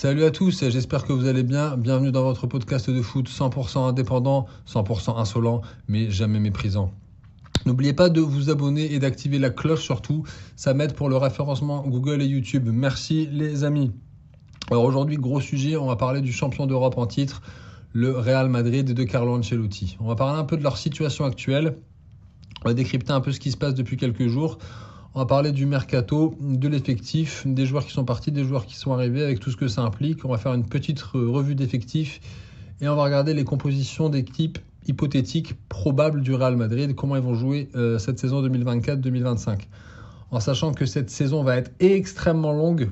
Salut à tous, j'espère que vous allez bien. Bienvenue dans votre podcast de foot 100% indépendant, 100% insolent, mais jamais méprisant. N'oubliez pas de vous abonner et d'activer la cloche surtout, ça m'aide pour le référencement Google et YouTube. Merci les amis. Alors aujourd'hui, gros sujet, on va parler du champion d'Europe en titre, le Real Madrid de Carlo Ancelotti. On va parler un peu de leur situation actuelle, on va décrypter un peu ce qui se passe depuis quelques jours. On va parler du mercato, de l'effectif, des joueurs qui sont partis, des joueurs qui sont arrivés, avec tout ce que ça implique. On va faire une petite revue d'effectifs et on va regarder les compositions d'équipes hypothétiques probables du Real Madrid, comment ils vont jouer cette saison 2024-2025. En sachant que cette saison va être extrêmement longue.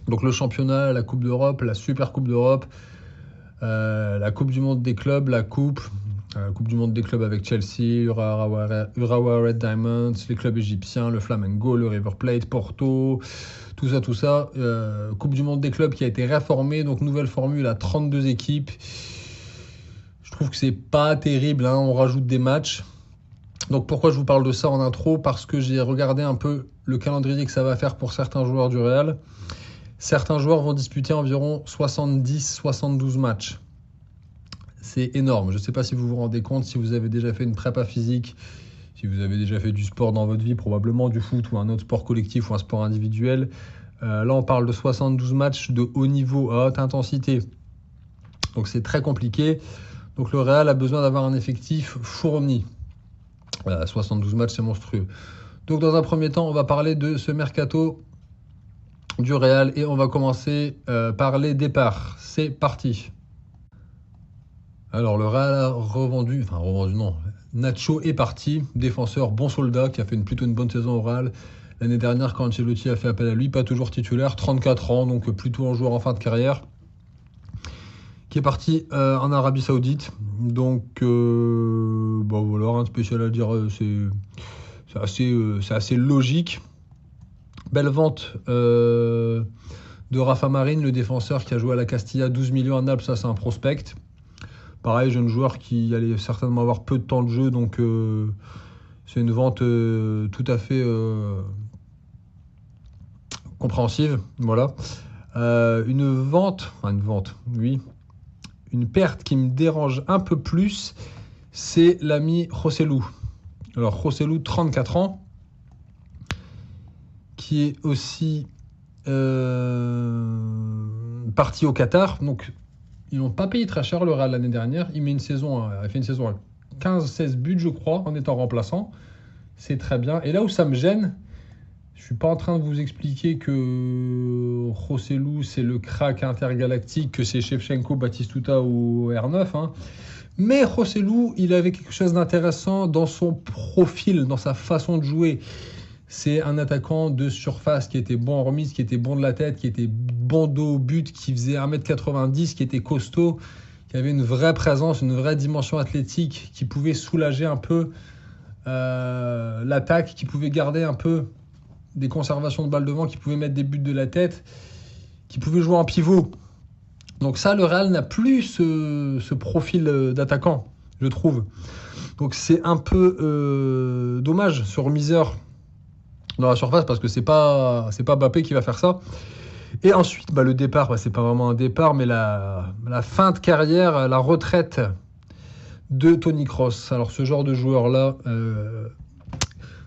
Donc le championnat, la Coupe d'Europe, la Super Coupe d'Europe, la Coupe du Monde des clubs, la Coupe du Monde des clubs avec Chelsea, Urawa Red Diamonds, les clubs égyptiens, le Flamengo, le River Plate, Porto, tout ça. Coupe du Monde des clubs qui a été réformée, donc nouvelle formule à 32 équipes. Je trouve que c'est pas terrible, on rajoute des matchs. Donc pourquoi je vous parle de ça en intro ? Parce que j'ai regardé un peu le calendrier que ça va faire pour certains joueurs du Real. Certains joueurs vont disputer environ 70-72 matchs. C'est énorme. Je ne sais pas si vous vous rendez compte, si vous avez déjà fait une prépa physique, si vous avez déjà fait du sport dans votre vie, probablement du foot ou un autre sport collectif ou un sport individuel. Là, on parle de 72 matchs de haut niveau à haute intensité. Donc c'est très compliqué. Donc le Real a besoin d'avoir un effectif fourni. 72 matchs, c'est monstrueux. Donc dans un premier temps, on va parler de ce mercato du Real et on va commencer par les départs. C'est parti. Alors le Real a revendu non. Nacho est parti, défenseur bon soldat qui a fait plutôt une bonne saison au Real. L'année dernière quand Ancelotti a fait appel à lui, pas toujours titulaire, 34 ans, donc plutôt un joueur en fin de carrière, qui est parti en Arabie Saoudite. Donc voilà, rien de spécial à dire, c'est assez logique. Belle vente de Rafa Marín, le défenseur qui a joué à la Castilla, 12 millions à Naples, ça c'est un prospect. Pareil, jeune joueur qui allait certainement avoir peu de temps de jeu, donc c'est une vente tout à fait compréhensive. Voilà. Une perte qui me dérange un peu plus, c'est l'ami Joselu. Alors Joselu, 34 ans, qui est aussi parti au Qatar, donc ils n'ont pas payé très cher le Real l'année dernière. Il fait une saison à 15-16 buts, je crois, en étant remplaçant. C'est très bien. Et là où ça me gêne, je ne suis pas en train de vous expliquer que Joselu, c'est le crack intergalactique, que c'est Shevchenko, Batistuta ou R9. Mais Joselu, il avait quelque chose d'intéressant dans son profil, dans sa façon de jouer. C'est un attaquant de surface qui était bon en remise, qui était bon de la tête, qui était bon dos au but, qui faisait 1m90, qui était costaud, qui avait une vraie présence, une vraie dimension athlétique, qui pouvait soulager un peu l'attaque, qui pouvait garder un peu des conservations de balles devant, qui pouvait mettre des buts de la tête, qui pouvait jouer en pivot. Donc ça, le Real n'a plus ce profil d'attaquant, je trouve. Donc c'est un peu dommage, ce remiseur dans la surface, parce que c'est pas Mbappé qui va faire ça. Et ensuite, le départ, c'est pas vraiment un départ, mais la fin de carrière, la retraite de Toni Kroos. Alors ce genre de joueur-là,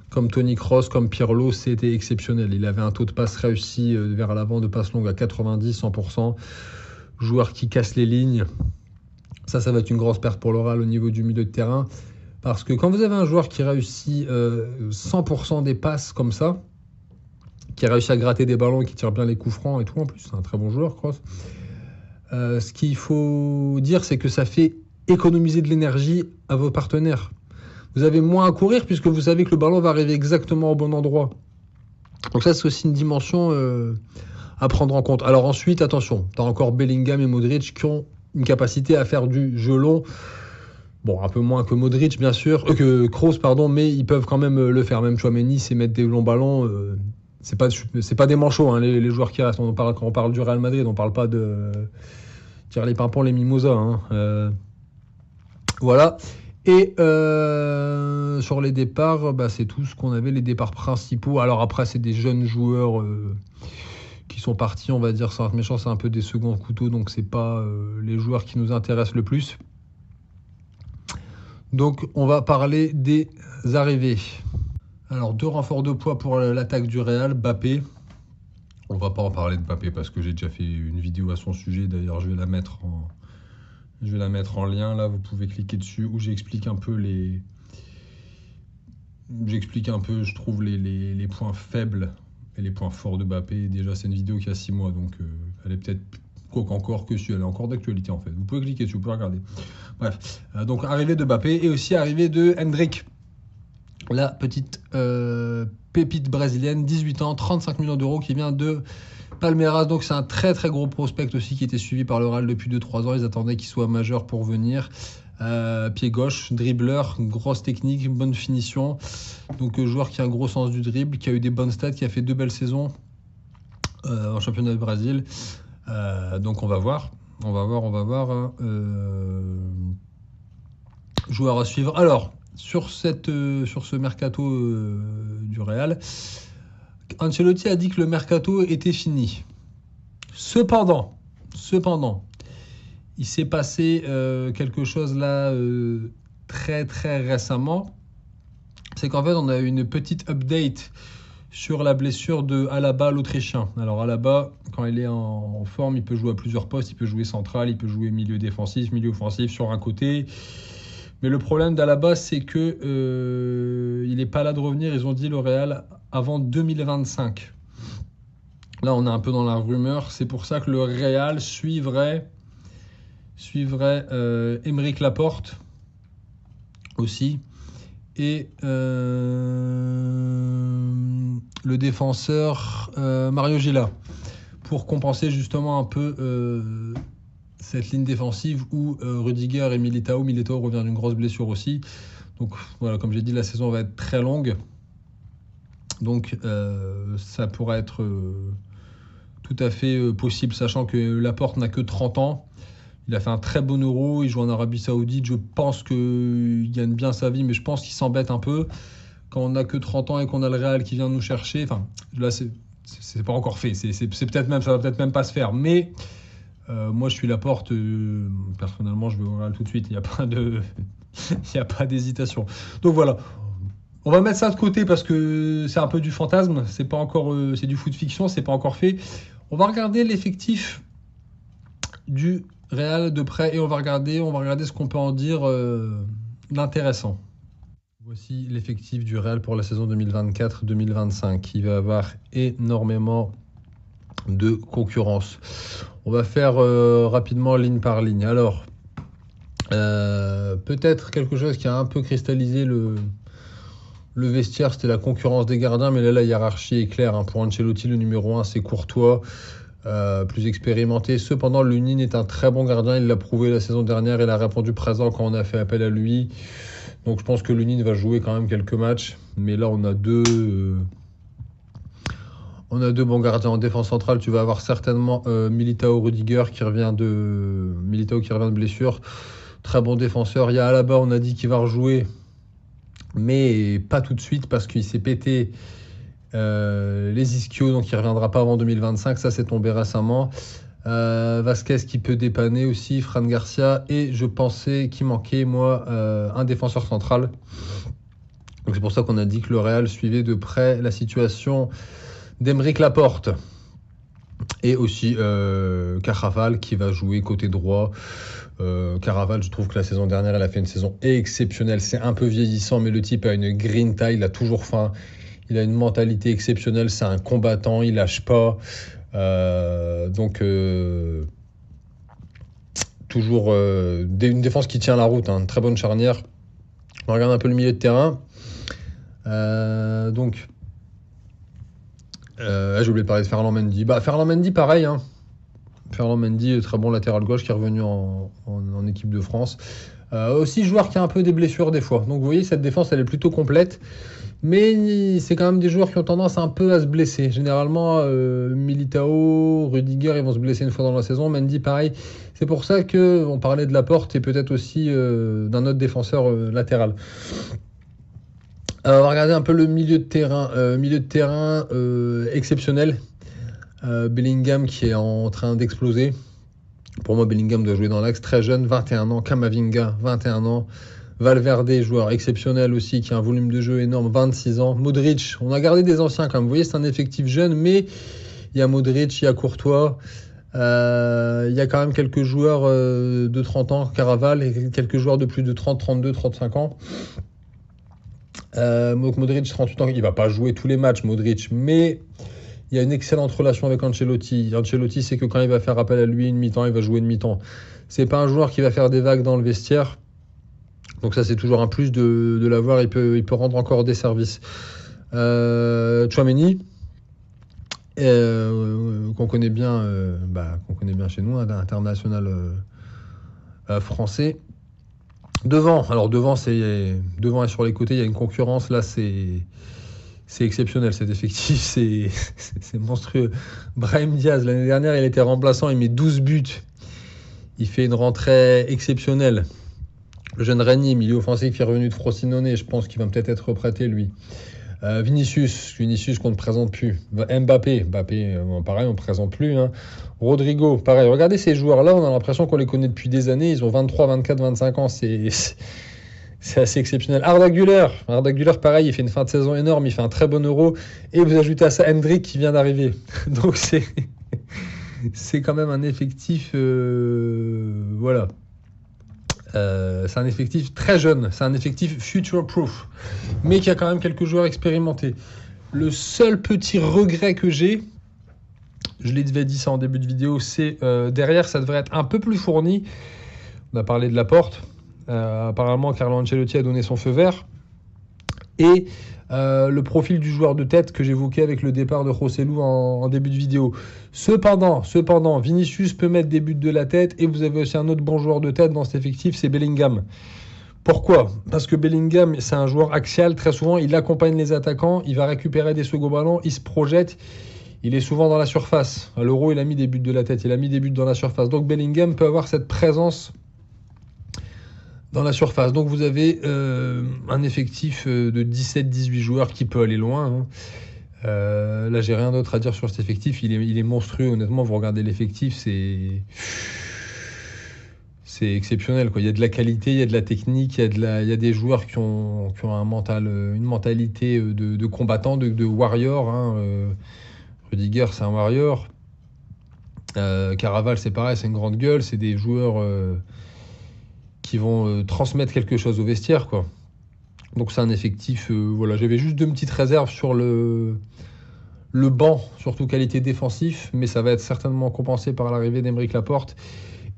comme Toni Kroos, comme Pirlo, c'était exceptionnel. Il avait un taux de passe réussi vers l'avant, de passe longue à 90-100%. Joueur qui casse les lignes. Ça va être une grosse perte pour le Real au niveau du milieu de terrain. Parce que quand vous avez un joueur qui réussit 100% des passes comme ça, qui a réussi à gratter des ballons et qui tire bien les coups francs et tout, en plus, c'est un très bon joueur, Kroos. Ce qu'il faut dire, c'est que ça fait économiser de l'énergie à vos partenaires. Vous avez moins à courir puisque vous savez que le ballon va arriver exactement au bon endroit. Donc ça, c'est aussi une dimension à prendre en compte. Alors ensuite, attention, tu as encore Bellingham et Modric qui ont une capacité à faire du jeu long. Bon, un peu moins que Modric, bien sûr, que Kroos, pardon, mais ils peuvent quand même le faire. Même Tchouaméni, c'est mettre des longs ballons. C'est pas des manchots, les joueurs qui restent. Quand on parle du Real Madrid, on parle pas de tirer les pimpons, les mimosas. Voilà. Et sur les départs, c'est tout ce qu'on avait, les départs principaux. Alors après, c'est des jeunes joueurs qui sont partis, on va dire, sans être méchant, c'est un peu des seconds couteaux, donc c'est pas les joueurs qui nous intéressent le plus. Donc on va parler des arrivées. Alors 2 renforts de poids pour l'attaque du Real, Mbappé. On va pas en parler de Mbappé parce que j'ai déjà fait une vidéo à son sujet, d'ailleurs je vais la mettre en lien, là vous pouvez cliquer dessus, où j'explique un peu je trouve les points faibles et les points forts de Mbappé. Déjà c'est une vidéo qui a 6 mois, donc elle est peut-être encore que si elle est encore d'actualité en fait. Vous pouvez cliquer dessus, vous pouvez regarder. Bref, donc arrivée de Mbappé et aussi arrivée de Endrick. La petite pépite brésilienne, 18 ans, 35 millions d'euros, qui vient de Palmeiras. Donc c'est un très très gros prospect aussi qui était suivi par le Real depuis 2-3 ans. Ils attendaient qu'il soit majeur pour venir. Pied gauche, dribbleur, grosse technique, bonne finition. Donc joueur qui a un gros sens du dribble, qui a eu des bonnes stats, qui a fait 2 belles saisons en championnat de Brésil. Donc on va voir. Hein. Joueur à suivre. Alors, sur ce mercato du Real, Ancelotti a dit que le mercato était fini. Cependant, il s'est passé quelque chose là très très récemment. C'est qu'en fait, on a eu une petite update sur la blessure de Alaba, l'Autrichien. Alors Alaba, quand il est en forme, il peut jouer à plusieurs postes. Il peut jouer central, il peut jouer milieu défensif, milieu offensif sur un côté. Mais le problème d'Alaba, c'est que il n'est pas là de revenir. Ils ont dit le Real avant 2025. Là, on est un peu dans la rumeur. C'est pour ça que le Real suivrait Aymeric Laporte aussi. Et le défenseur Mario Gila, pour compenser justement un peu cette ligne défensive où Rudiger et Militao revient d'une grosse blessure aussi. Donc voilà, comme j'ai dit, la saison va être très longue. Donc ça pourrait être tout à fait possible, sachant que Laporte n'a que 30 ans. Il a fait un très bon Euro, il joue en Arabie Saoudite. Je pense qu'il gagne bien sa vie, mais je pense qu'il s'embête un peu. Quand on n'a que 30 ans et qu'on a le Real qui vient nous chercher, enfin là c'est pas encore fait, c'est peut-être même, ça va peut-être même pas se faire, mais moi je suis Laporte, personnellement je vais au Real tout de suite, il n'y a pas d'hésitation. Donc voilà, on va mettre ça de côté parce que c'est un peu du fantasme, c'est pas encore, c'est du foot fiction, c'est pas encore fait. On va regarder l'effectif du Real de près et on va regarder ce qu'on peut en dire d'intéressant. Voici l'effectif du Real pour la saison 2024-2025. Il va y avoir énormément de concurrence. On va faire rapidement ligne par ligne. Alors, peut-être quelque chose qui a un peu cristallisé le vestiaire, c'était la concurrence des gardiens, mais là la hiérarchie est claire. Hein. Pour Ancelotti, le numéro 1, c'est Courtois. Plus expérimenté. Cependant, Lunin est un très bon gardien. Il l'a prouvé la saison dernière. Il a répondu présent quand on a fait appel à lui. Donc je pense que Lunin va jouer quand même quelques matchs. Mais là, on a deux bons gardiens en défense centrale. Tu vas avoir certainement Militao Rudiger qui revient de blessure. Très bon défenseur. Il y a Alaba, on a dit qu'il va rejouer. Mais pas tout de suite parce qu'il s'est pété les ischios, donc il ne reviendra pas avant 2025, ça c'est tombé récemment. Vasquez qui peut dépanner aussi, Fran Garcia, et je pensais qu'il manquait moi un défenseur central. Donc c'est pour ça qu'on a dit que le Real suivait de près la situation d'Aymeric Laporte. Et aussi Carvajal qui va jouer côté droit. Carvajal, je trouve que la saison dernière, elle a fait une saison exceptionnelle. C'est un peu vieillissant, mais le type a une grinta, il a toujours faim. Il a une mentalité exceptionnelle, c'est un combattant, il lâche pas. Toujours une défense qui tient la route, hein, une très bonne charnière. On regarde un peu le milieu de terrain. J'ai oublié de parler de Ferland Mendy. Ferland Mendy, pareil. Hein. Ferland Mendy, très bon latéral gauche qui est revenu en équipe de France. Aussi joueur qui a un peu des blessures des fois. Donc vous voyez, cette défense, elle est plutôt complète. Mais c'est quand même des joueurs qui ont tendance un peu à se blesser. Généralement, Militao, Rudiger, ils vont se blesser une fois dans la saison. Mendy, pareil. C'est pour ça qu'on parlait de Laporte et peut-être aussi d'un autre défenseur latéral. On va regarder un peu le milieu de terrain. Milieu de terrain exceptionnel. Bellingham qui est en train d'exploser. Pour moi, Bellingham doit jouer dans l'axe, très jeune, 21 ans. Camavinga, 21 ans. Valverde, joueur exceptionnel aussi, qui a un volume de jeu énorme, 26 ans. Modric, on a gardé des anciens quand même. Vous voyez, c'est un effectif jeune, mais il y a Modric, il y a Courtois. Il y a quand même quelques joueurs de 30 ans, Caraval, et quelques joueurs de plus de 30, 32, 35 ans. Donc Modric, 38 ans, il ne va pas jouer tous les matchs, Modric, mais il y a une excellente relation avec Ancelotti. Ancelotti, c'est que quand il va faire appel à lui une mi-temps, il va jouer une mi-temps. C'est pas un joueur qui va faire des vagues dans le vestiaire. Donc ça, c'est toujours un plus de l'avoir. Il peut rendre encore des services. Tchouaméni, qu'on connaît bien chez nous, international français. Devant et sur les côtés, il y a une concurrence. Là, c'est exceptionnel cet effectif, c'est monstrueux. Brahim Diaz, l'année dernière, il était remplaçant, il met 12 buts. Il fait une rentrée exceptionnelle. Le jeune Régnier, milieu offensif qui est revenu de Frosinone, je pense qu'il va peut-être être reprêté, lui. Vinicius qu'on ne présente plus. Mbappé, pareil, on ne présente plus. Hein. Rodrigo, pareil. Regardez ces joueurs-là, on a l'impression qu'on les connaît depuis des années. Ils ont 23, 24, 25 ans. C'est assez exceptionnel. Arda Güler, pareil, il fait une fin de saison énorme. Il fait un très bon Euro. Et vous ajoutez à ça Hendrick qui vient d'arriver. Donc c'est quand même un effectif... voilà. C'est un effectif très jeune, c'est un effectif future-proof, mais qui a quand même quelques joueurs expérimentés. Le seul petit regret que j'ai, je l'ai dit ça en début de vidéo, c'est derrière, ça devrait être un peu plus fourni. On a parlé de Laporte. Apparemment, Carlo Ancelotti a donné son feu vert. Et le profil du joueur de tête que j'évoquais avec le départ de Joselu en début de vidéo. Cependant, Vinicius peut mettre des buts de la tête et vous avez aussi un autre bon joueur de tête dans cet effectif, c'est Bellingham. Pourquoi ? Parce que Bellingham, c'est un joueur axial, très souvent, il accompagne les attaquants, il va récupérer des seconds ballons, il se projette, il est souvent dans la surface. À l'Euro, il a mis des buts de la tête, il a mis des buts dans la surface. Donc Bellingham peut avoir cette présence dans la surface. Donc vous avez un effectif de 17-18 joueurs qui peut aller loin. Hein. Là, j'ai rien d'autre à dire sur cet effectif. Il est monstrueux, honnêtement. Vous regardez l'effectif, c'est exceptionnel, quoi. Il y a de la qualité, il y a de la technique, il y a des joueurs qui ont une mentalité de combattant, de warrior. Hein. Rudiger, c'est un warrior. Caraval, c'est pareil, c'est une grande gueule. C'est des joueurs... qui vont transmettre quelque chose au vestiaire, quoi. Donc c'est un effectif, voilà. J'avais juste 2 petites réserves sur le banc, surtout qualité défensif, mais ça va être certainement compensé par l'arrivée d'Aymeric Laporte.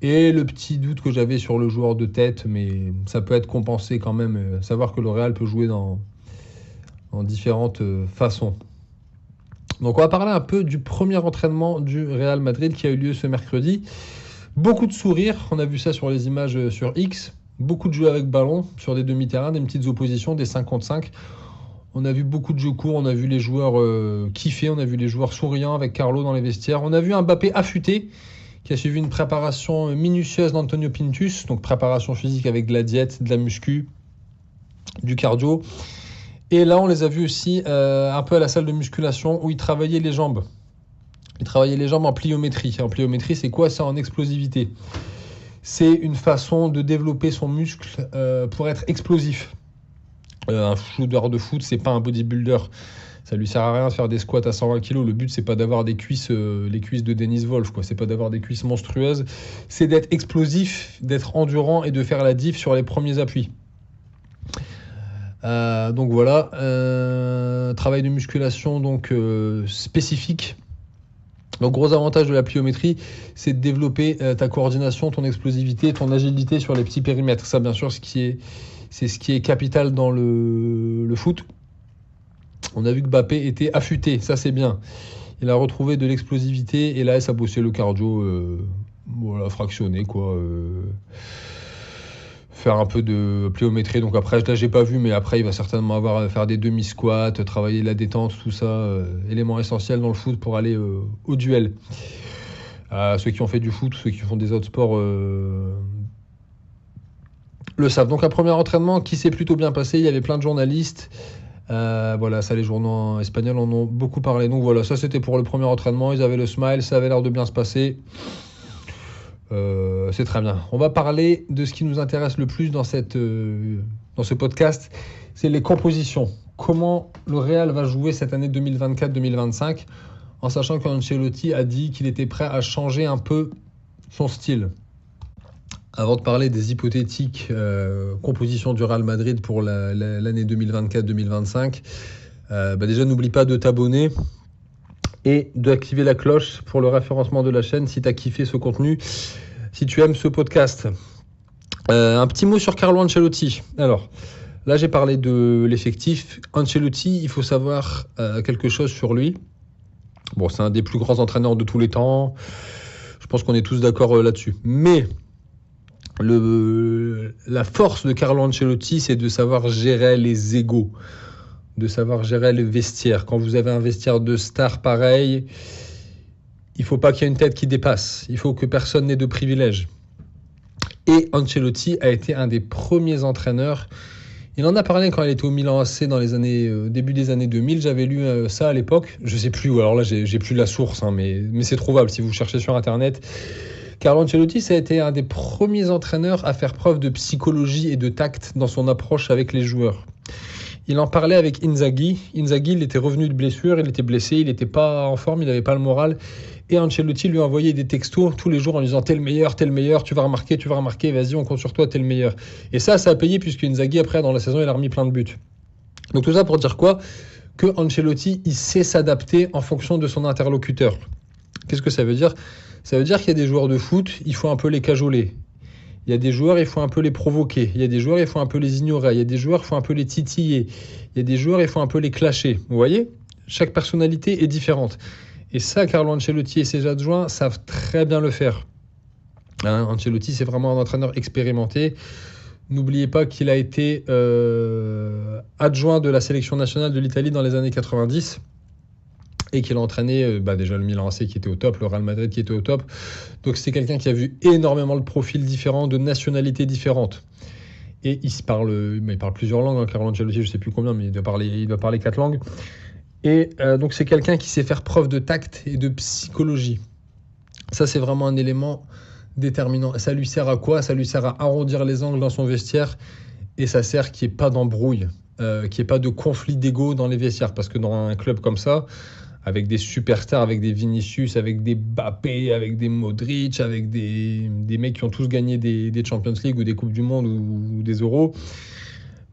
Et le petit doute que j'avais sur le joueur de tête, mais ça peut être compensé quand même. Savoir que le Real peut jouer dans différentes façons. Donc on va parler un peu du premier entraînement du Real Madrid qui a eu lieu ce mercredi. Beaucoup de sourires, on a vu ça sur les images sur X. Beaucoup de jeux avec ballon sur des demi-terrains, des petites oppositions, des 5 contre 5. On a vu beaucoup de jeux courts, on a vu les joueurs kiffer, on a vu les joueurs souriants avec Carlo dans les vestiaires. On a vu un Mbappé affûté qui a suivi une préparation minutieuse d'Antonio Pintus, donc préparation physique avec de la diète, de la muscu, du cardio. Et là, on les a vus aussi un peu à la salle de musculation où ils travaillaient les jambes. Ils travaillaient les jambes en pliométrie. En pliométrie, c'est quoi ? C'est en explosivité. C'est une façon de développer son muscle pour être explosif. Un shooter de foot, c'est pas un bodybuilder. Ça lui sert à rien de faire des squats à 120 kg. Le but, c'est pas d'avoir des cuisses, les cuisses de Dennis Wolf, quoi. C'est pas d'avoir des cuisses monstrueuses. C'est d'être explosif, d'être endurant et de faire la diff sur les premiers appuis. Donc voilà, travail de musculation donc spécifique. Donc gros avantage de la pliométrie, c'est de développer ta coordination, ton explosivité, ton agilité sur les petits périmètres. Ça, bien sûr, c'est ce qui est capital dans le foot. On a vu que Mbappé était affûté, ça c'est bien. Il a retrouvé de l'explosivité et là, ça a bossé le cardio, voilà, fractionné, quoi. Faire un peu de pliométrie. Donc après, là, j'ai pas vu, mais après, il va certainement faire des demi-squats, travailler la détente, tout ça, élément essentiel dans le foot pour aller au duel. Ceux qui ont fait du foot, ceux qui font des autres sports le savent. Donc un premier entraînement qui s'est plutôt bien passé. Il y avait plein de journalistes. Voilà, ça les journaux espagnols en ont beaucoup parlé. Donc voilà, ça c'était pour le premier entraînement. Ils avaient le smile, ça avait l'air de bien se passer. C'est très bien. On va parler de ce qui nous intéresse le plus dans ce podcast, c'est les compositions. Comment le Real va jouer cette année 2024-2025, en sachant qu'Ancelotti a dit qu'il était prêt à changer un peu son style. Avant de parler des hypothétiques compositions du Real Madrid pour l'année 2024-2025, déjà n'oublie pas de t'abonner et d'activer la cloche pour le référencement de la chaîne si tu as kiffé ce contenu, si tu aimes ce podcast. Un petit mot sur Carlo Ancelotti. Alors, là j'ai parlé de l'effectif. Ancelotti, il faut savoir quelque chose sur lui. Bon, c'est un des plus grands entraîneurs de tous les temps. Je pense qu'on est tous d'accord là-dessus. Mais la force de Carlo Ancelotti, c'est de savoir gérer les égos, de savoir gérer les vestiaires. Quand vous avez un vestiaire de stars pareil, il ne faut pas qu'il y ait une tête qui dépasse. Il faut que personne n'ait de privilèges. Et Ancelotti a été un des premiers entraîneurs. Il en a parlé quand il était au Milan AC dans les début des années 2000. J'avais lu ça à l'époque. Je ne sais plus où. Alors là, j'ai plus la source, mais c'est trouvable si vous cherchez sur Internet. Carlo Ancelotti, ça a été un des premiers entraîneurs à faire preuve de psychologie et de tact dans son approche avec les joueurs. Il en parlait avec Inzaghi. Inzaghi, il était revenu de blessure, il était blessé, il n'était pas en forme, il n'avait pas le moral. Et Ancelotti lui envoyait des textos tous les jours en lui disant « T'es le meilleur, tu vas remarquer, vas-y, on compte sur toi, t'es le meilleur ». Et ça a payé puisque Inzaghi, après, dans la saison, il a remis plein de buts. Donc tout ça pour dire quoi ? Que Ancelotti, il sait s'adapter en fonction de son interlocuteur. Qu'est-ce que ça veut dire ? Ça veut dire qu'il y a des joueurs de foot, il faut un peu les cajoler. Il y a des joueurs, il faut un peu les provoquer. Il y a des joueurs, il faut un peu les ignorer. Il y a des joueurs, il faut un peu les titiller. Il y a des joueurs, il faut un peu les clasher. Vous voyez ? Chaque personnalité est différente. Et ça, Carlo Ancelotti et ses adjoints savent très bien le faire. Ancelotti, c'est vraiment un entraîneur expérimenté. N'oubliez pas qu'il a été adjoint de la sélection nationale de l'Italie dans les années 90. Et qu'il a entraîné déjà le Milan AC qui était au top, le Real Madrid qui était au top. Donc c'est quelqu'un qui a vu énormément de profils différents, de nationalités différentes. Et il parle plusieurs langues, Carlo Ancelotti, je ne sais plus combien, mais il doit parler 4 langues. Et donc c'est quelqu'un qui sait faire preuve de tact et de psychologie. Ça, c'est vraiment un élément déterminant. Ça lui sert à quoi ? Ça lui sert à arrondir les angles dans son vestiaire. Et ça sert qu'il n'y ait pas d'embrouille, qu'il n'y ait pas de conflit d'ego dans les vestiaires. Parce que dans un club comme ça, avec des superstars, avec des Vinicius, avec des Mbappé, avec des Modric, avec des mecs qui ont tous gagné des Champions League ou des Coupes du Monde ou des Euros,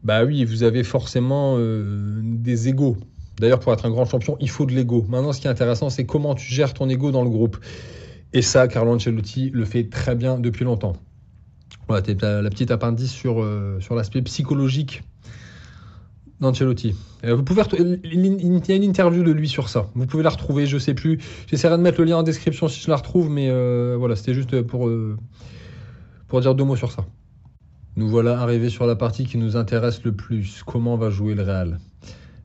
oui, vous avez forcément des égos. D'ailleurs, pour être un grand champion, il faut de l'ego. Maintenant, ce qui est intéressant, c'est comment tu gères ton ego dans le groupe. Et ça, Carlo Ancelotti le fait très bien depuis longtemps. Voilà, la petite appendice sur l'aspect psychologique d'Ancelotti. Vous pouvez il y a une interview de lui sur ça. Vous pouvez la retrouver, je ne sais plus. J'essaierai de mettre le lien en description si je la retrouve, mais voilà, c'était juste pour dire 2 mots sur ça. Nous voilà arrivés sur la partie qui nous intéresse le plus. Comment va jouer le Real ?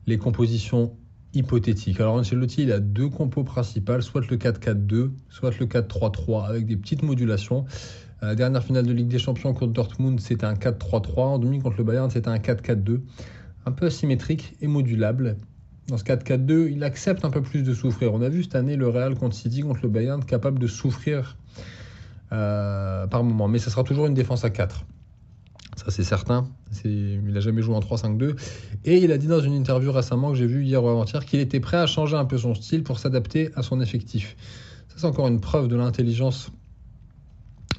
Les compositions hypothétiques. Alors Ancelotti, il a 2 compos principales, soit le 4-4-2, soit le 4-3-3, avec des petites modulations. Dernière finale de Ligue des Champions contre Dortmund, c'était un 4-3-3. En demi contre le Bayern, c'était un 4-4-2. Un peu asymétrique et modulable. Dans ce 4-4-2, il accepte un peu plus de souffrir. On a vu cette année le Real contre City, contre le Bayern, capable de souffrir par moment. Mais ça sera toujours une défense à 4. Ça, c'est certain. Il n'a jamais joué en 3-5-2. Et il a dit dans une interview récemment que j'ai vu hier ou avant-hier qu'il était prêt à changer un peu son style pour s'adapter à son effectif. Ça, c'est encore une preuve de l'intelligence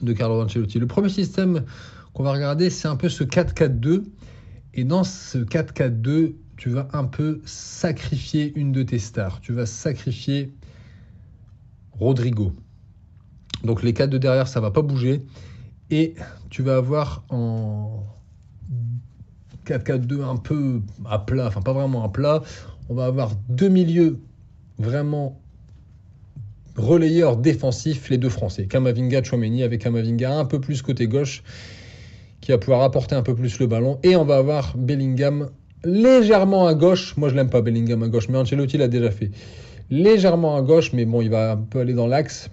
de Carlo Ancelotti. Le premier système qu'on va regarder, c'est un peu ce 4-4-2. Et dans ce 4-4-2, tu vas un peu sacrifier une de tes stars. Tu vas sacrifier Rodrigo. Donc les 4 de derrière, ça ne va pas bouger. Et tu vas avoir en 4-4-2 un peu à plat, enfin pas vraiment à plat. On va avoir 2 milieux vraiment relayeurs défensifs, les 2 Français. Camavinga, Tchouaméni, avec Camavinga un peu plus côté gauche, qui va pouvoir apporter un peu plus le ballon. Et on va avoir Bellingham légèrement à gauche. Moi, je l'aime pas, Bellingham à gauche, mais Ancelotti l'a déjà fait. Légèrement à gauche, mais bon, il va un peu aller dans l'axe.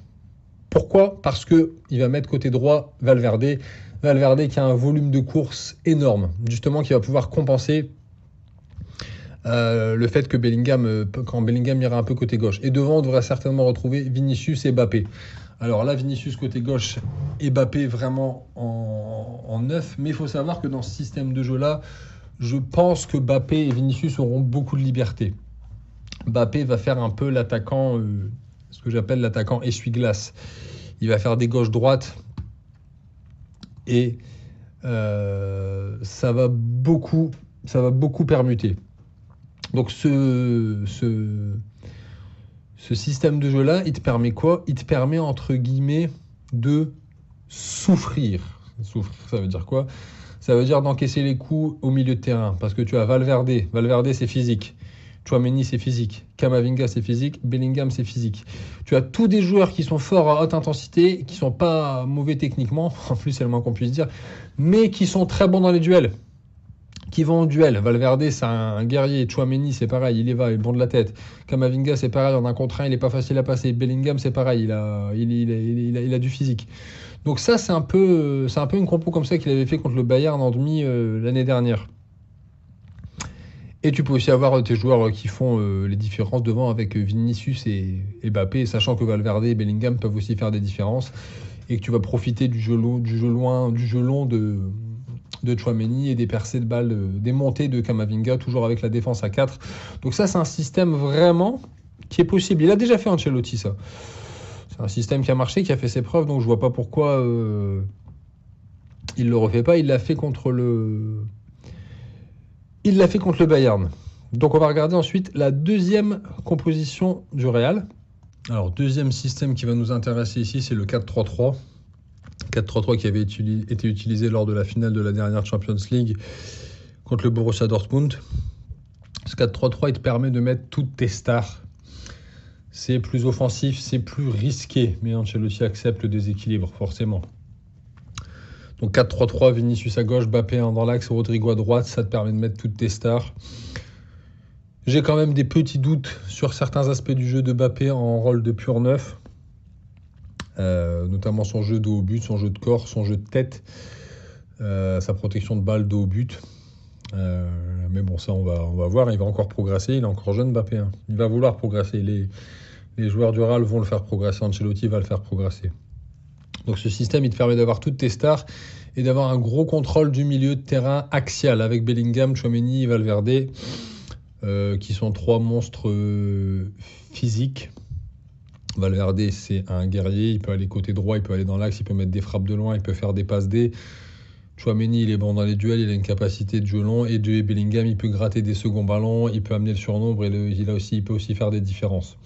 Pourquoi ? Parce qu'il va mettre côté droit Valverde. Valverde qui a un volume de course énorme, justement, qui va pouvoir compenser le fait que Bellingham, quand Bellingham ira un peu côté gauche. Et devant, on devrait certainement retrouver Vinicius et Mbappé. Alors là, Vinicius côté gauche et Mbappé vraiment en neuf. Mais il faut savoir que dans ce système de jeu-là, je pense que Mbappé et Vinicius auront beaucoup de liberté. Mbappé va faire un peu l'attaquant, ce que j'appelle l'attaquant essuie-glace. Il va faire des gauches-droites et ça va beaucoup permuter. Donc ce système de jeu-là, il te permet quoi? Il te permet, entre guillemets, de souffrir. Souffrir, ça veut dire quoi? Ça veut dire d'encaisser les coups au milieu de terrain. Parce que tu as Valverde. Valverde, c'est physique. Tchouaméni, c'est physique. Camavinga, c'est physique. Bellingham, c'est physique. Tu as tous des joueurs qui sont forts à haute intensité, qui sont pas mauvais techniquement, en plus c'est le moins qu'on puisse dire, mais qui sont très bons dans les duels, qui vont au duel. Valverde, c'est un guerrier. Tchouaméni, c'est pareil, il est bon de la tête. Camavinga, c'est pareil, en un contre un, il n'est pas facile à passer. Bellingham, c'est pareil, il a du physique. Donc ça, c'est un peu une compo comme ça qu'il avait fait contre le Bayern en demi l'année dernière. Et tu peux aussi avoir tes joueurs qui font les différences devant avec Vinicius et Mbappé, sachant que Valverde et Bellingham peuvent aussi faire des différences et que tu vas profiter du jeu long de Tchouaméni et des percées de balles, des montées de Camavinga, toujours avec la défense à 4. Donc ça, c'est un système vraiment qui est possible. Il a déjà fait Ancelotti, ça. C'est un système qui a marché, qui a fait ses preuves, donc je vois pas pourquoi il le refait pas. Il l'a fait contre le Bayern. Donc on va regarder ensuite la deuxième composition du Real. Alors deuxième système qui va nous intéresser ici, c'est le 4-3-3. 4-3-3 qui avait été utilisé lors de la finale de la dernière Champions League contre le Borussia Dortmund. Ce 4-3-3, il te permet de mettre toutes tes stars. C'est plus offensif, c'est plus risqué, mais Ancelotti accepte le déséquilibre, forcément. Donc 4-3-3, Vinicius à gauche, Mbappé dans l'axe, Rodrigo à droite, ça te permet de mettre toutes tes stars. J'ai quand même des petits doutes sur certains aspects du jeu de Mbappé en rôle de pur neuf, notamment son jeu de haut but, son jeu de corps, son jeu de tête, sa protection de balle de haut but. Mais bon, ça on va voir, il va encore progresser, il est encore jeune Mbappé, hein. Il va vouloir progresser, les joueurs du Real vont le faire progresser, Ancelotti va le faire progresser. Donc ce système, il te permet d'avoir toutes tes stars et d'avoir un gros contrôle du milieu de terrain axial avec Bellingham, Tchouaméni et Valverde, qui sont trois monstres physiques. Valverde, c'est un guerrier, il peut aller côté droit, il peut aller dans l'axe, il peut mettre des frappes de loin, il peut faire des passes D. Tchouaméni, il est bon dans les duels, il a une capacité de jeu long, et Bellingham, il peut gratter des seconds ballons, il peut amener le surnombre et il peut aussi faire des différences.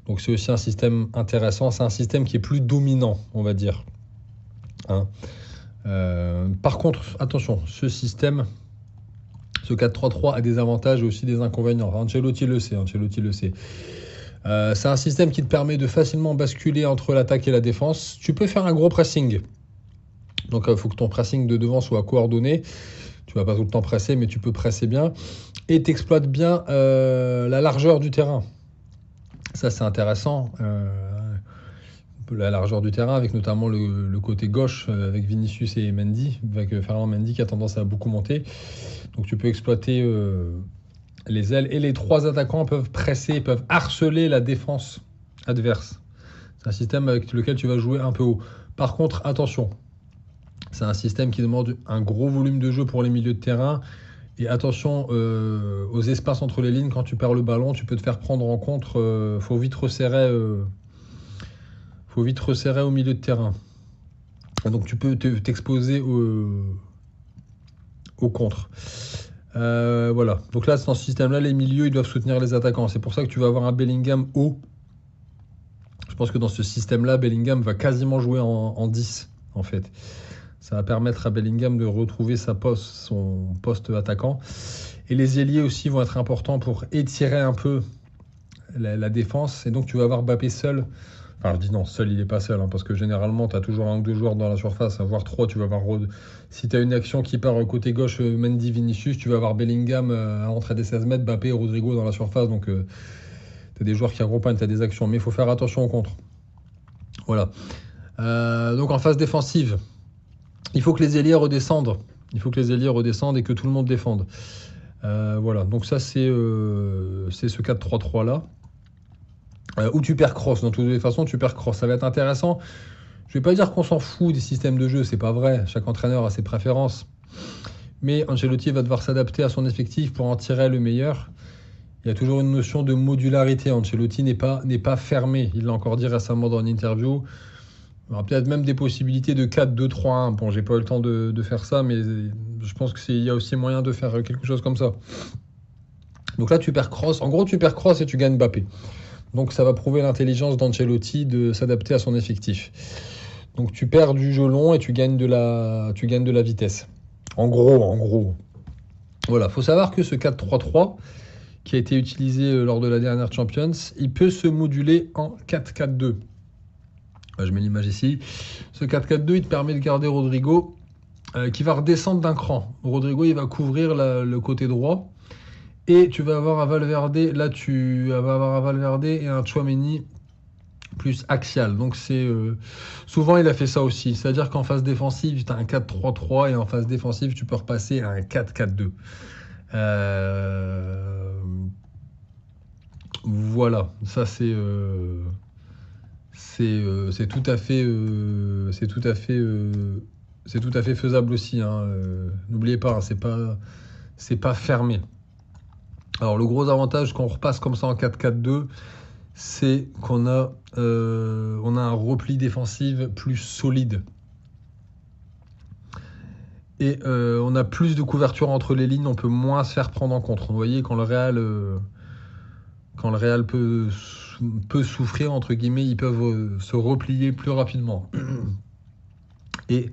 Donc c'est aussi un système intéressant, c'est un système qui est plus dominant, on va dire. Hein. Par contre, attention, ce système, ce 4-3-3 a des avantages et aussi des inconvénients. Ancelotti le sait. C'est un système qui te permet de facilement basculer entre l'attaque et la défense. Tu peux faire un gros pressing. Donc il faut que ton pressing de devant soit coordonné. Tu ne vas pas tout le temps presser, mais tu peux presser bien. Et tu exploites bien la largeur du terrain. Ça, c'est intéressant. La largeur du terrain, avec notamment le côté gauche, avec Vinicius et Mendy, avec Ferland Mendy qui a tendance à beaucoup monter. Donc tu peux exploiter les ailes. Et les trois attaquants peuvent presser, peuvent harceler la défense adverse. C'est un système avec lequel tu vas jouer un peu haut. Par contre, attention, c'est un système qui demande un gros volume de jeu pour les milieux de terrain. Et attention aux espaces entre les lignes, quand tu perds le ballon, tu peux te faire prendre en contre. Faut vite resserrer au milieu de terrain. Donc tu peux t'exposer au contre. Voilà. Donc là, dans ce système-là, les milieux, ils doivent soutenir les attaquants. C'est pour ça que tu vas avoir un Bellingham haut. Je pense que dans ce système-là, Bellingham va quasiment jouer en 10, en fait. Ça va permettre à Bellingham de retrouver son poste attaquant. Et les ailiers aussi vont être importants pour étirer un peu la défense. Et donc, tu vas avoir Mbappé seul. Enfin, je dis non, seul, il n'est pas seul. Hein, parce que généralement, tu as toujours un ou deux joueurs dans la surface, voire trois. Tu vas avoir si tu as une action qui part côté gauche, Mendy, Vinicius, tu vas avoir Bellingham à l'entrée des 16 mètres, Mbappé et Rodrigo dans la surface. Donc, tu as des joueurs qui accompagnent, tu as des actions. Mais il faut faire attention au contre. Voilà. Donc, en phase défensive, il faut que les ailiers redescendent. Il faut que les ailiers redescendent et que tout le monde défende. Voilà, donc ça c'est ce 4-3-3 là. Où tu perds cross, dans toutes les façons tu perds cross. Ça va être intéressant. Je vais pas dire qu'on s'en fout des systèmes de jeu, c'est pas vrai. Chaque entraîneur a ses préférences. Mais Ancelotti va devoir s'adapter à son effectif pour en tirer le meilleur. Il y a toujours une notion de modularité. Ancelotti n'est pas fermé. Il l'a encore dit récemment dans une interview. Il y aura peut-être même des possibilités de 4-2-3-1. Bon, j'ai pas eu le temps de faire ça, mais je pense qu'il y a aussi moyen de faire quelque chose comme ça. Donc là, tu perds cross. En gros, tu perds cross et tu gagnes Mbappé. Donc ça va prouver l'intelligence d'Ancelotti de s'adapter à son effectif. Donc tu perds du jeu long et tu gagnes de la vitesse. En gros. Voilà, faut savoir que ce 4-3-3 qui a été utilisé lors de la dernière Champions, il peut se moduler en 4-4-2. Je mets l'image ici. Ce 4-4-2, il te permet de garder Rodrigo, qui va redescendre d'un cran. Rodrigo, il va couvrir le côté droit. Et tu vas avoir un Valverde, là tu vas avoir un Valverde et un Tchouaméni plus axial. Donc souvent il a fait ça aussi. C'est-à-dire qu'en phase défensive, tu as un 4-3-3 et en phase défensive, tu peux repasser à un 4-4-2. Voilà, ça c'est tout à fait faisable aussi. Hein. N'oubliez pas, hein, c'est pas fermé. Alors le gros avantage quand on repasse comme ça en 4-4-2, c'est qu'on a un repli défensif plus solide. Et on a plus de couverture entre les lignes, on peut moins se faire prendre en compte. Vous voyez, quand le Real peut souffrir, entre guillemets, ils peuvent se replier plus rapidement. Et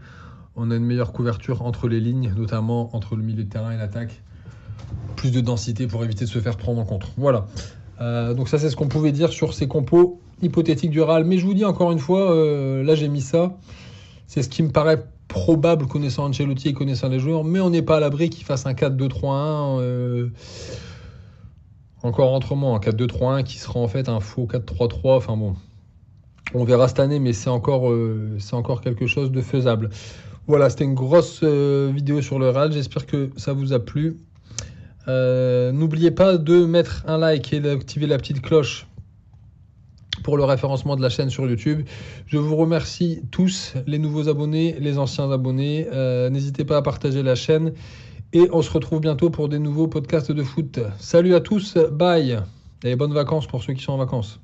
on a une meilleure couverture entre les lignes, notamment entre le milieu de terrain et l'attaque. Plus de densité pour éviter de se faire prendre en compte. Voilà. Donc ça, c'est ce qu'on pouvait dire sur ces compos hypothétiques du Real. Mais je vous dis encore une fois, là j'ai mis ça. C'est ce qui me paraît probable connaissant Ancelotti et connaissant les joueurs. Mais on n'est pas à l'abri qu'il fasse un 4-2-3-1. Encore autrement, un 4-2-3-1 qui sera en fait un faux 4-3-3. Enfin bon, on verra cette année, mais c'est encore quelque chose de faisable. Voilà, c'était une grosse vidéo sur le Real. J'espère que ça vous a plu. N'oubliez pas de mettre un like et d'activer la petite cloche pour le référencement de la chaîne sur YouTube. Je vous remercie tous, les nouveaux abonnés, les anciens abonnés. N'hésitez pas à partager la chaîne et on se retrouve bientôt pour des nouveaux podcasts de foot. Salut à tous, bye et bonnes vacances pour ceux qui sont en vacances.